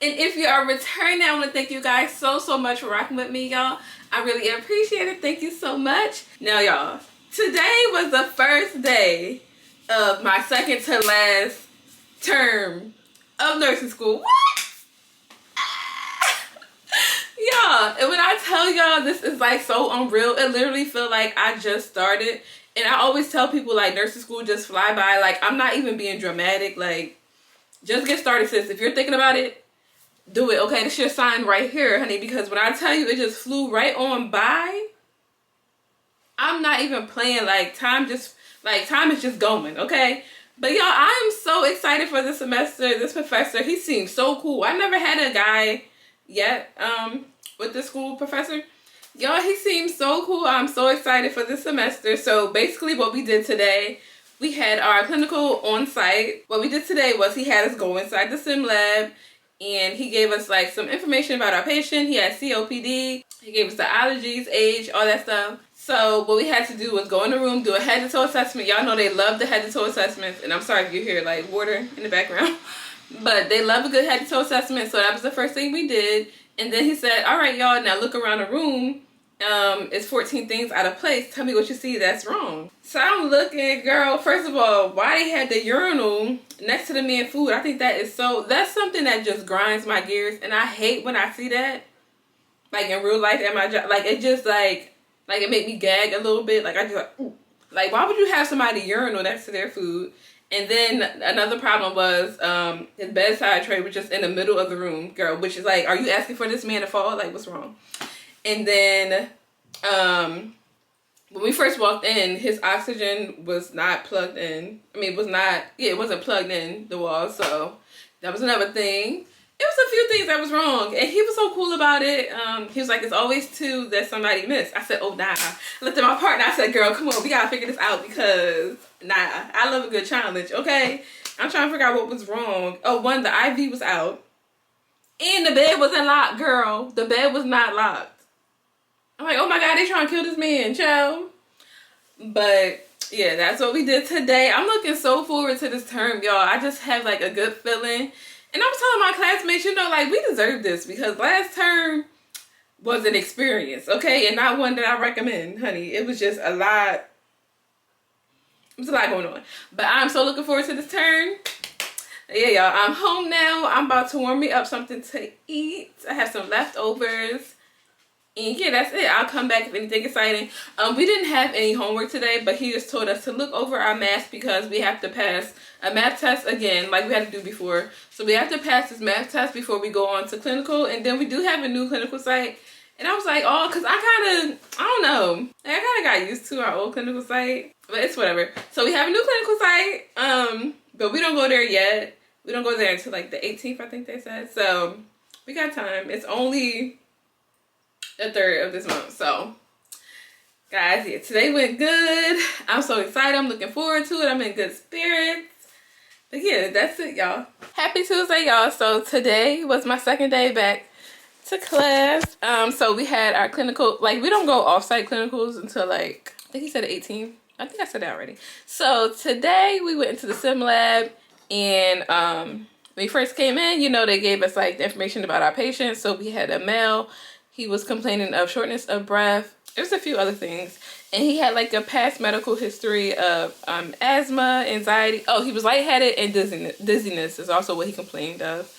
And if you are returning, I want to thank you guys so much for rocking with me, y'all. I really appreciate it. Thank you so much. Now, y'all, today was the first day of my second to last term of nursing school. What? Y'all, and when I tell y'all this is like so unreal, it literally feel like I just started. And I always tell people like nursing school just fly by. Like, I'm not even being dramatic. Like, just get started, sis. If you're thinking about it, do it. Okay, this is your sign right here, honey. Because when I tell you it just flew right on by, I'm not even playing. Like, time is just going, okay? But y'all, I am so excited for this semester. This professor, he seems so cool. I never had a guy yet with the school professor. Y'all, he seems so cool. I'm so excited for this semester. So basically what we did today, we had our clinical on site. What we did today was he had us go inside the sim lab and he gave us like some information about our patient. He had COPD. He gave us the allergies, age, all that stuff. So what we had to do was go in the room, do a head to toe assessment. Y'all know they love the head to toe assessments. And I'm sorry if you hear like water in the background. But they love a good head to toe assessment. So that was the first thing we did. And then he said, all right, y'all, now look around the room. It's 14 things out of place. Tell me what you see that's wrong. So I'm looking, girl, first of all, why they had the urinal next to the man food? I think that's something that just grinds my gears. And I hate when I see that. Like in real life at my job. Like it just like it made me gag a little bit. Like I just like, ooh. Like why would you have somebody urinal next to their food? And then another problem was his bedside tray was just in the middle of the room, girl, which is like, are you asking for this man to fall? Like, what's wrong? And then when we first walked in, his oxygen was not plugged in. I mean, it wasn't plugged in the wall. So that was another thing. It was a few things that was wrong. And he was so cool about it. He was like, it's always two that somebody missed. I said, oh, nah. I looked at my partner. I said, girl, come on. We got to figure this out because, nah, I love a good challenge, okay? I'm trying to figure out what was wrong. Oh, one, the IV was out. And the bed wasn't locked, girl. The bed was not locked. I'm like, oh, my God, they trying to kill this man, child. But, yeah, that's what we did today. I'm looking so forward to this term, y'all. I just have, like, a good feeling. And I was telling my classmates, you know, like, we deserve this because last term was an experience, okay? And not one that I recommend, honey. It was just a lot. It was a lot going on. But I'm so looking forward to this term. Yeah, y'all, I'm home now. I'm about to warm me up something to eat. I have some leftovers. And yeah, that's it. I'll come back if anything exciting. We didn't have any homework today, but he just told us to look over our math because we have to pass a math test again, like we had to do before. So we have to pass this math test before we go on to clinical. And then we do have a new clinical site. And I was like, oh, because I don't know. I kind of got used to our old clinical site. But it's whatever. So we have a new clinical site. But we don't go there yet. We don't go there until like the 18th, I think they said. So we got time. It's only the 3rd of this month. So guys, yeah, today went good. I'm so excited. I'm looking forward to it. I'm in good spirits. But yeah, that's it, y'all. Happy Tuesday, y'all. So today was my second day back to class. So we had our clinical, like we don't go off-site clinicals until like, I think he said the 18th. I think I said that already. So today we went into the sim lab and when we first came in, you know, they gave us like the information about our patient. So we had a male. He was complaining of shortness of breath. There's a few other things. And he had like a past medical history of asthma, anxiety. Oh, he was lightheaded and dizziness is also what he complained of.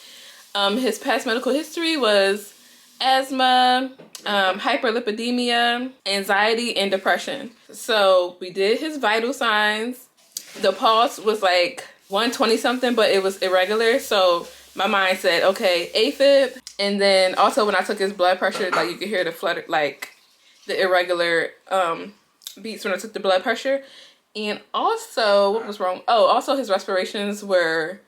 His past medical history was asthma, hyperlipidemia, anxiety, and depression. So we did his vital signs. The pulse was like 120 something, but it was irregular. So my mind said, okay, AFib. And then also when I took his blood pressure, like you could hear the flutter, like the irregular beats when I took the blood pressure. And also, what was wrong? Oh, also his respirations were,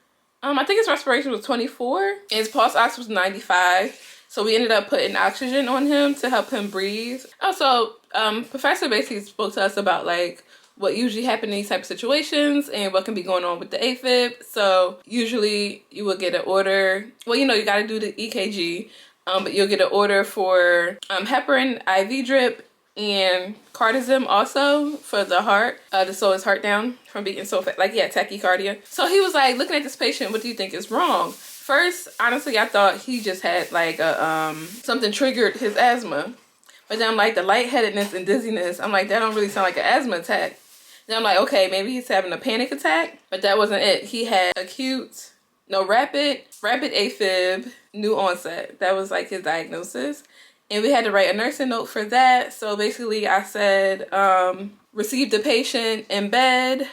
I think his respiration was 24. And his pulse ox was 95. So we ended up putting oxygen on him to help him breathe. Also, Professor basically spoke to us about like what usually happens in these type of situations and what can be going on with the AFib. So usually you will get an order. Well, you know, you got to do the EKG, but you'll get an order for heparin IV drip and cardizem also for the heart, to slow his heart down from beating so fast. Like, yeah, tachycardia. So he was like, looking at this patient, what do you think is wrong? First, honestly, I thought he just had like a something triggered his asthma. But then I'm like, the lightheadedness and dizziness, I'm like, that don't really sound like an asthma attack. Then I'm like, okay, maybe he's having a panic attack, but that wasn't it. He had rapid AFib, new onset. That was like his diagnosis. And we had to write a nursing note for that. So basically I said, received the patient in bed,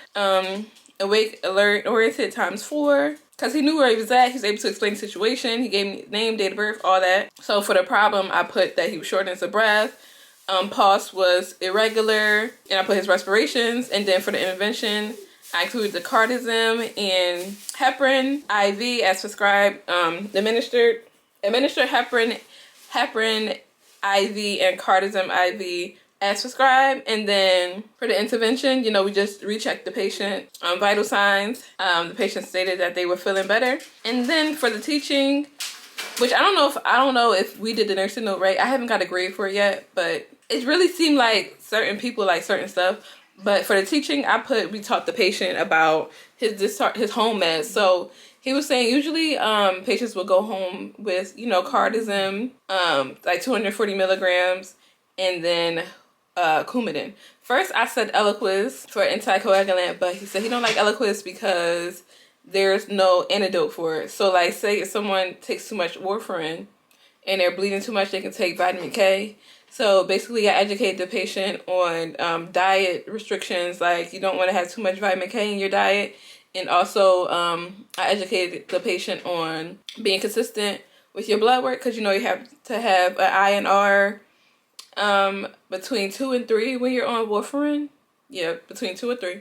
awake, alert, oriented ×4. Because he knew where he was at. He was able to explain the situation. He gave me name, date of birth, all that. So for the problem, I put that he was shortness of breath. Pulse was irregular. And I put his respirations. And then for the intervention, I included the cardizem and heparin IV as prescribed. Administered heparin IV and cardizem IV as prescribed. And then for the intervention, you know, we just rechecked the patient vital signs. The patient stated that they were feeling better. And then for the teaching, which I don't know if we did the nursing note right. I haven't got a grade for it yet, but it really seemed like certain people like certain stuff. But for the teaching, we taught the patient about his home meds. So he was saying usually patients will go home with, you know, cardizem, like 240 milligrams, and then Coumadin. First, I said Eliquis for anticoagulant, but he said he don't like Eliquis because there's no antidote for it. So, like, say if someone takes too much warfarin and they're bleeding too much, they can take vitamin K. So basically, I educated the patient on diet restrictions, like you don't want to have too much vitamin K in your diet. And also, I educated the patient on being consistent with your blood work, because you know you have to have an INR between 2 and 3 when you're on warfarin. Yeah, between 2 and 3.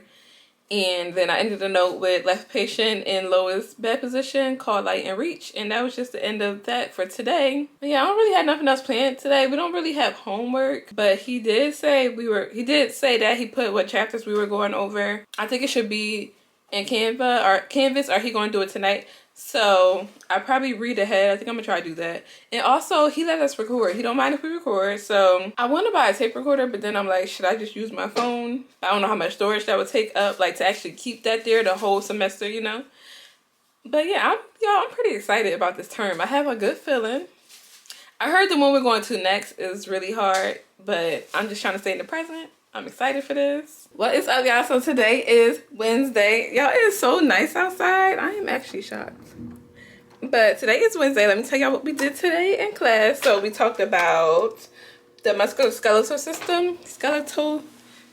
And then I ended the note with left patient in lowest bed position, call light and reach. And that was just the end of that for today. But yeah, I don't really have nothing else planned today. We don't really have homework, but he did say that he put what chapters we were going over. I think it should be in Canvas, or he gonna do it tonight. So I probably read ahead. I think I'm gonna try to do that. And also, he let us record. He don't mind if we record. So I want to buy a tape recorder, but then I'm like, should I just use my phone? I don't know how much storage that would take up, like to actually keep that there the whole semester, you know. But yeah, I'm pretty excited about this term. I have a good feeling. I heard the one we're going to next is really hard, but I'm just trying to stay in the present. I'm excited for this. What is up, y'all? So today is Wednesday. Y'all, it is so nice outside. I am actually shocked. But today is Wednesday. Let me tell y'all what we did today in class. So we talked about the musculoskeletal system.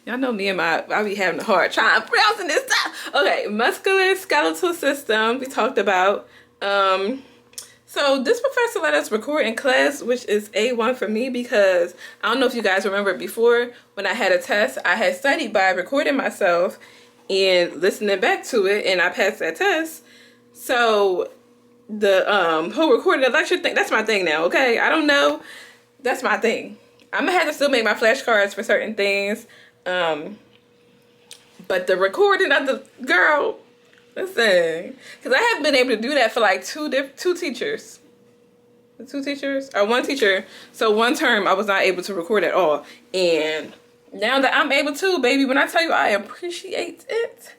Y'all know me and I be having a hard time pronouncing this stuff. Okay, musculoskeletal system. We talked about. So this professor let us record in class, which is A1 for me, because I don't know if you guys remember before when I had a test, I had studied by recording myself and listening back to it, and I passed that test. So the whole recording the lecture thing, that's my thing now, okay? I don't know. That's my thing. I'm gonna have to still make my flashcards for certain things. But the recording of the girl, listen, because I haven't been able to do that for like two teachers. One teacher. So one term I was not able to record at all. And now that I'm able to, baby, when I tell you I appreciate it.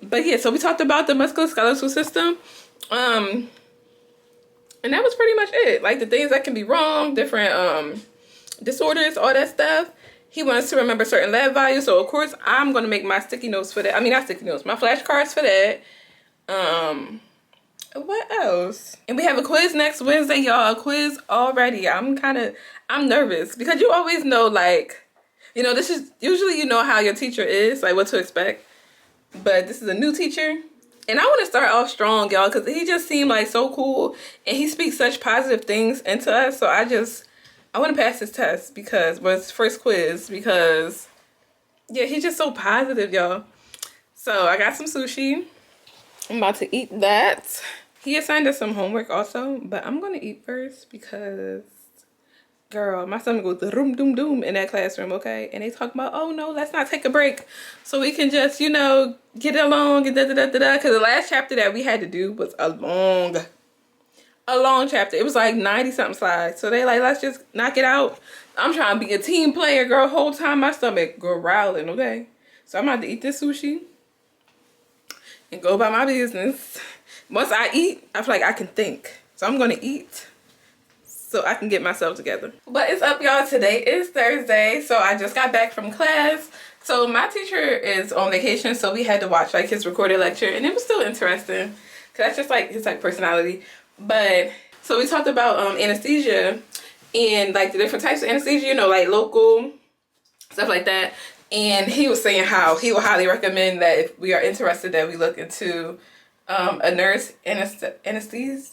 But yeah, so we talked about the musculoskeletal system. And that was pretty much it. Like the things that can be wrong, different disorders, all that stuff. He wants to remember certain lab values. So of course I'm gonna make my sticky notes for that. I mean, not sticky notes, my flashcards for that. What else? And we have a quiz next Wednesday, y'all. A quiz already. I'm nervous because you always know, like, you know, this is usually, you know how your teacher is, like what to expect. But this is a new teacher. And I want to start off strong, y'all, because he just seemed like so cool. And he speaks such positive things into us. So I want to pass this test because, well, it's first quiz because, yeah, he's just so positive, y'all. So I got some sushi. I'm about to eat that. He assigned us some homework also, but I'm going to eat first because, girl, my stomach goes doom, doom, doom in that classroom, okay? And they talk about, oh, no, let's not take a break so we can just, you know, get along and da-da-da-da-da. Because the last chapter that we had to do was a long chapter. It was like 90-something slides. So they like, let's just knock it out. I'm trying to be a team player, girl. Whole time my stomach growling, okay? So I'm about to eat this sushi and go about my business. once I eat, I feel like I can think. So I'm gonna eat so I can get myself together. But it's up, y'all. Today is Thursday, so I just got back from class. So my teacher is on vacation, so we had to watch like his recorded lecture, and it was still interesting because that's just like his like personality. But so we talked about anesthesia and like the different types of anesthesia, you know, like local stuff like that. And he was saying how he would highly recommend that if we are interested, that we look into a nurse anesthetics,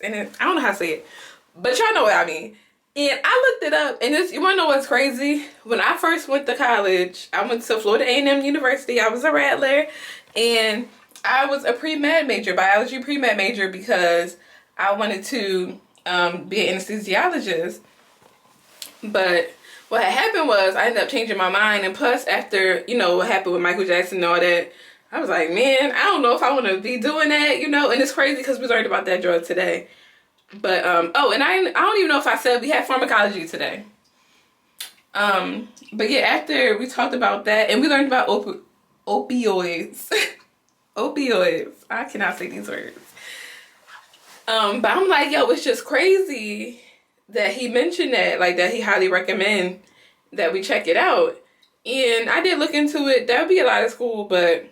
and I don't know how to say it, but y'all know what I mean. And I looked it up, and you wanna know what's crazy? When I first went to college, I went to Florida A&M University. I was a Rattler, and I was a pre-med major, biology pre-med major, because I wanted to be an anesthesiologist. But what had happened was I ended up changing my mind, and plus after, you know, what happened with Michael Jackson and all that, I was like, man, I don't know if I want to be doing that, you know. And it's crazy because we learned about that drug today. But oh, and I don't even know if I said we had pharmacology today. But yeah, after we talked about that, and we learned about opioids. Opioids. I cannot say these words. But I'm like, yo, it's just crazy that he mentioned that, like that he highly recommend that we check it out. And I did look into it. That would be a lot of school, but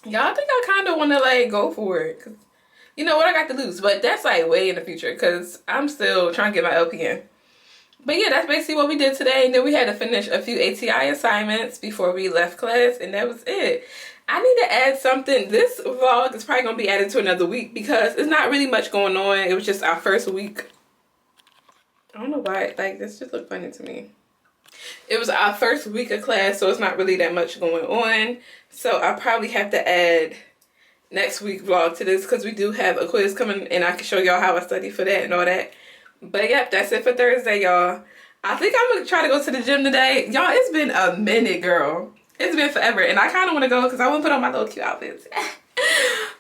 y'all, think I kind of want to like go for it, cause you know what, I got to lose. But that's like way in the future, because I'm still trying to get my LPN. But yeah, that's basically what we did today. And then we had to finish a few ATI assignments before we left class, and that was it. I need to add something. This vlog is probably going to be added to another week because it's not really much going on. It was just our first week. I don't know why, like, this just looked funny to me. It was our first week of class, so it's not really that much going on. So I'll probably have to add next week vlog to this, because we do have a quiz coming, and I can show y'all how I study for that and all that. But yep, that's it for Thursday, y'all. I think I'm gonna try to go to the gym today. Y'all, it's been a minute, girl. It's been forever, and I kind of want to go because I want to put on my little cute outfits.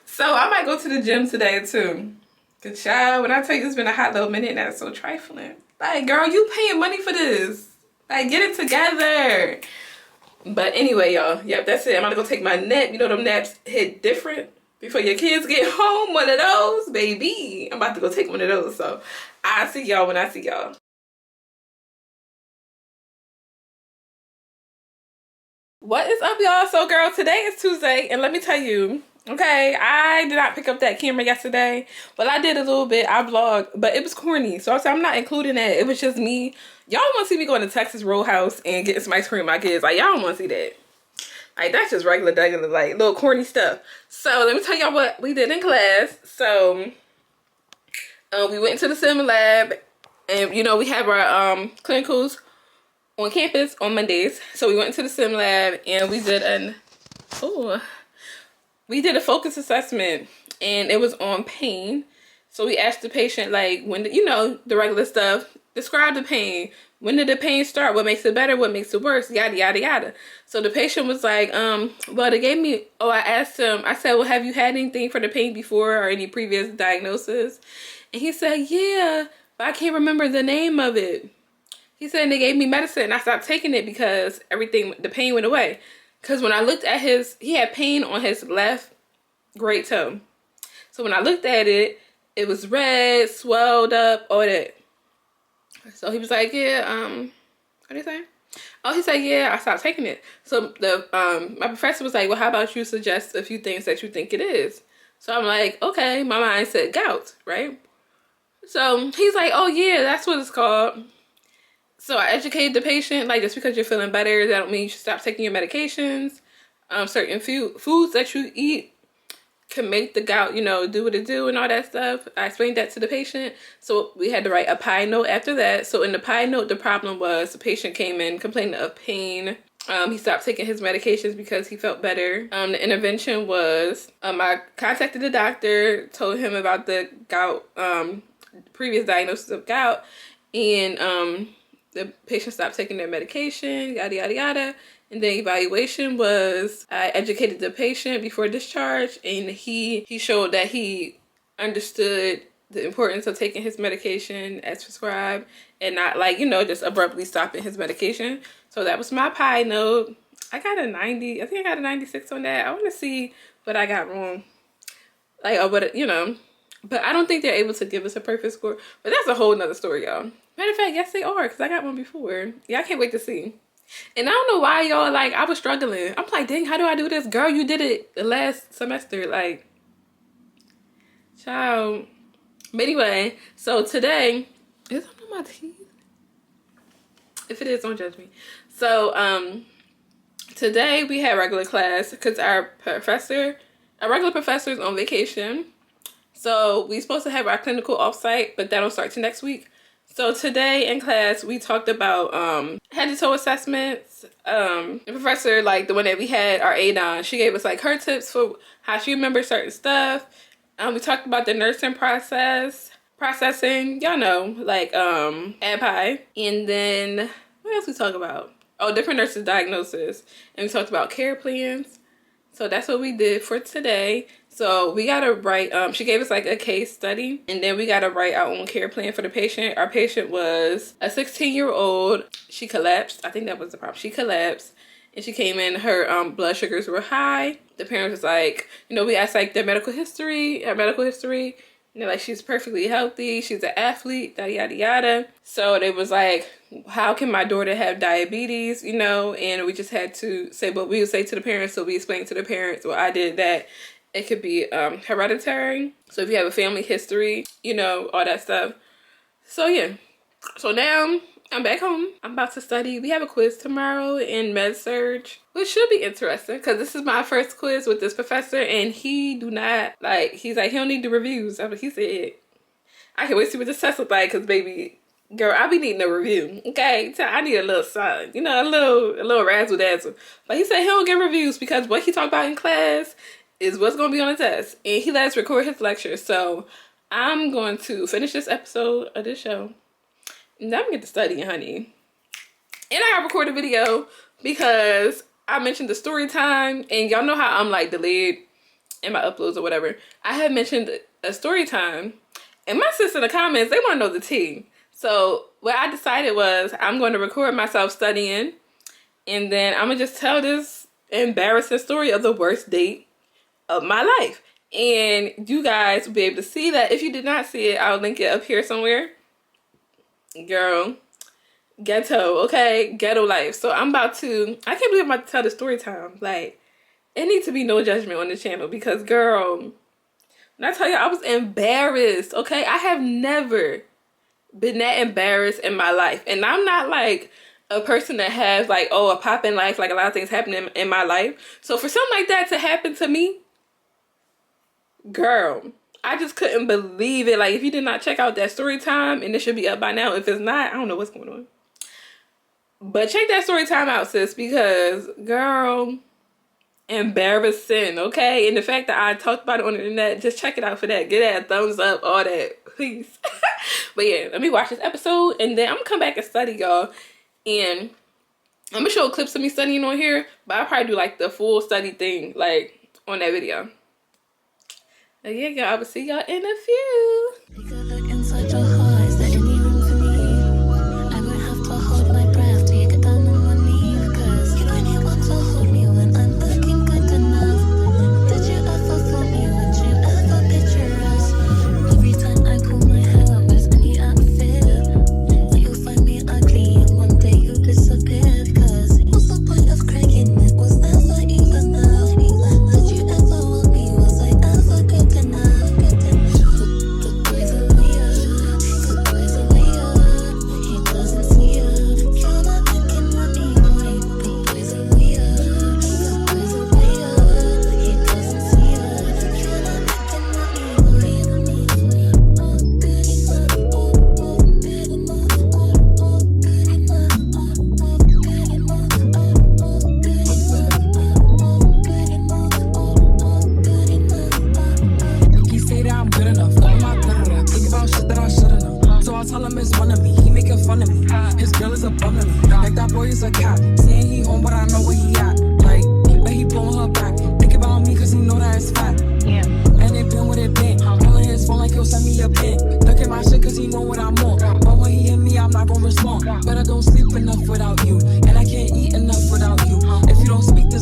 So I might go to the gym today too. Good child, when I tell you it's been a hot little minute, that's so trifling. Like, girl, you paying money for this. Like, get it together. But anyway, y'all, yep, that's it. I'm gonna go take my nap. You know them naps hit different before your kids get home. One of those, baby. I'm about to go take one of those. So I'll see y'all when I see y'all. What is up, y'all? So girl, today is Tuesday, and let me tell you, okay, I did not pick up that camera yesterday. Well, I did a little bit. I vlogged, but it was corny, so I said I'm not including that. It was just me. Y'all want to see me going to Texas Roadhouse and getting some ice cream with my kids. Like, y'all don't want to see that. Like, that's just regular, like, little corny stuff. So let me tell y'all what we did in class. So we went to the sim lab, and you know, we have our clinicals on campus on Mondays. So we went to the sim lab, and we did a focus assessment, and it was on pain. So we asked the patient, like, when you know, the regular stuff, describe the pain. When did the pain start? What makes it better? What makes it worse? Yada yada yada. So the patient was like, well, they gave me, I asked him, I said, well, have you had anything for the pain before, or any previous diagnosis? And he said, yeah, but I can't remember the name of it. He said, they gave me medicine, and I stopped taking it because the pain went away. Because when I looked at he had pain on his left great toe. So when I looked at it, it was red, swelled up, all that. So he was like, yeah, what did he say? Oh, he said, yeah, I stopped taking it. So my professor was like, well, how about you suggest a few things that you think it is? So I'm like, okay, my mind said gout, right? So he's like, oh yeah, that's what it's called. So I educated the patient, like, just because you're feeling better, that don't mean you should stop taking your medications. Certain foods that you eat can make the gout, you know, do what it do and all that stuff. I explained that to the patient. So we had to write a pie note after that. So in the pie note, the problem was the patient came in complaining of pain. He stopped taking his medications because he felt better. The intervention was, I contacted the doctor, told him about the gout, previous diagnosis of gout, and the patient stopped taking their medication, yada, yada, yada. And the evaluation was, I educated the patient before discharge, and he showed that he understood the importance of taking his medication as prescribed and not, like, you know, just abruptly stopping his medication. So that was my pie note. I got a 90. I think I got a 96 on that. I want to see what I got wrong. Like, or what, you know. But I don't think they're able to give us a perfect score. But that's a whole nother story, y'all. Matter of fact, yes, they are, because I got one before. Yeah, I can't wait to see. And I don't know why, y'all, like, I was struggling. I'm like, dang, how do I do this? Girl, you did it the last semester. Like, child. But anyway, so today, is it on my teeth? If it is, don't judge me. So, today we had regular class because our regular professor is on vacation. So we supposed to have our clinical offsite, but that'll start to next week. So today in class, we talked about head to toe assessments. The professor, like the one that we had, our aide on, she gave us like her tips for how she remembers certain stuff. We talked about the nursing processing, y'all know, like API. And then what else we talk about? Oh, different nurses' diagnosis. And we talked about care plans. So that's what we did for today. So we gotta write, she gave us like a case study, and then we gotta write our own care plan for the patient. Our patient was a 16-year-old. She collapsed. I think that was the problem. She collapsed and she came in, her blood sugars were high. The parents was like, you know, we asked like their medical history, and they're like, she's perfectly healthy, she's an athlete, yada yada yada. So they was like, how can my daughter have diabetes, you know? And we just had to say what we would say to the parents. So we explained to the parents, well, I did that. It could be hereditary. So if you have a family history, you know, all that stuff. So yeah. So now I'm back home. I'm about to study. We have a quiz tomorrow in Surg, which should be interesting because this is my first quiz with this professor, and he do not, like, he's like, he don't need the reviews. He said, I can't wait to see what this test look like because, baby, girl, I be needing a review, okay? I need a little something, you know, a little razzle dazzle. But he said he don't get reviews because what he talked about in class is what's going to be on the test. And he let us record his lecture. So I'm going to finish this episode of this show. And then I'm going to get to studying, honey. And I have recorded a video because I mentioned the story time. And y'all know how I'm like delayed in my uploads or whatever. I had mentioned a story time. And my sister in the comments, they want to know the tea. So what I decided was I'm going to record myself studying. And then I'm going to just tell this embarrassing story of the worst date of my life, and you guys will be able to see that. If you did not see it, I'll link it up here somewhere. Girl, ghetto, okay, ghetto life. So I'm about to, I can't believe I'm about to tell the story time. Like, it needs to be no judgment on the channel because, girl, when I tell you, I was embarrassed, okay? I have never been that embarrassed in my life, and I'm not like a person that has like, oh, a pop in life, like a lot of things happening in my life. So for something like that to happen to me, girl, I just couldn't believe it. Like, if you did not check out that story time, and it should be up by now. If it's not, I don't know what's going on. But check that story time out, sis, because, girl, embarrassing, okay? And the fact that I talked about it on the internet, just check it out for that. Get that thumbs up, all that, please. But yeah, let me watch this episode, and then I'm gonna come back and study, y'all. And I'm gonna show clips of me studying on here, but I'll probably do like the full study thing, like, on that video. Yeah, y'all, I will see y'all in a few. Take a look inside your heart. Is there any room for me? I might have to hold my breath till you get down on one knee. Because you only want to hold me when I'm looking good enough. Did you ever fool me? Would you ever picture us? Every time I pull my hair out, there's any outfit. You'll find me ugly and one day you'll disappear. Because what's the point of cracking it? Was never even enough. Did you ever want me? Was I ever good enough?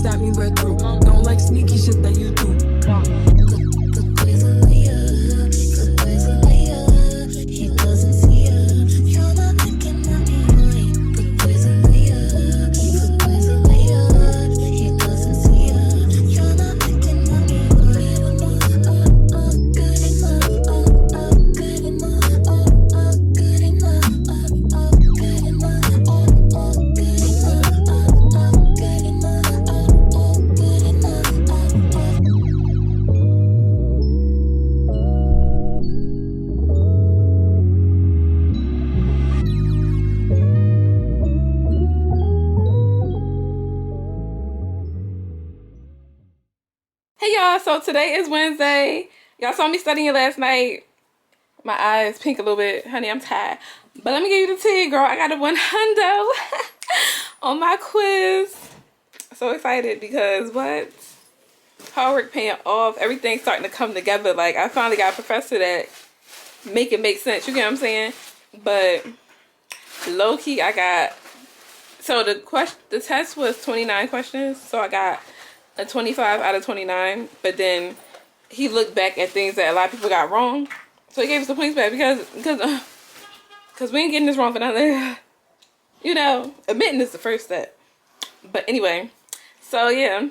That mean we're through. Don't like sneaky shit that you do. y'all. So today is Wednesday. Y'all saw me studying last night. My eyes pink a little bit. Honey, I'm tired. But let me give you the tea, girl. I got a 100 on my quiz. So excited because what? Hard work paying off. Everything's starting to come together. Like, I finally got a professor that make it make sense. You get what I'm saying? But low-key, I got... So the test was 29 questions. So I got a 25 out of 29. But then he looked back at things that a lot of people got wrong. So he gave us the points back because we ain't getting this wrong for nothing. You know, admitting is the first step. But anyway, so yeah,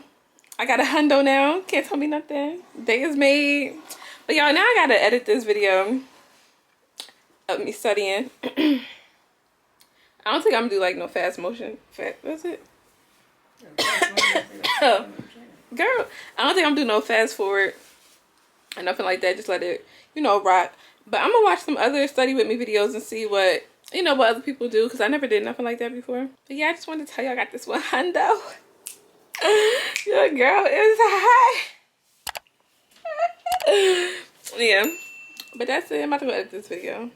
I got a hundo now. Can't tell me nothing. Day is made. But y'all, now I gotta edit this video of me studying. I don't think I'm gonna do like no fast motion. What's it? Oh, girl, I don't think I'm gonna do no fast forward or nothing like that. Just let it, you know, rock. But I'm gonna watch some other study with me videos and see what, you know, what other people do, because I never did nothing like that before. But yeah, I just wanted to tell you I got this one hundo. Your girl is high. Yeah, but that's it. I'm about to go edit this video.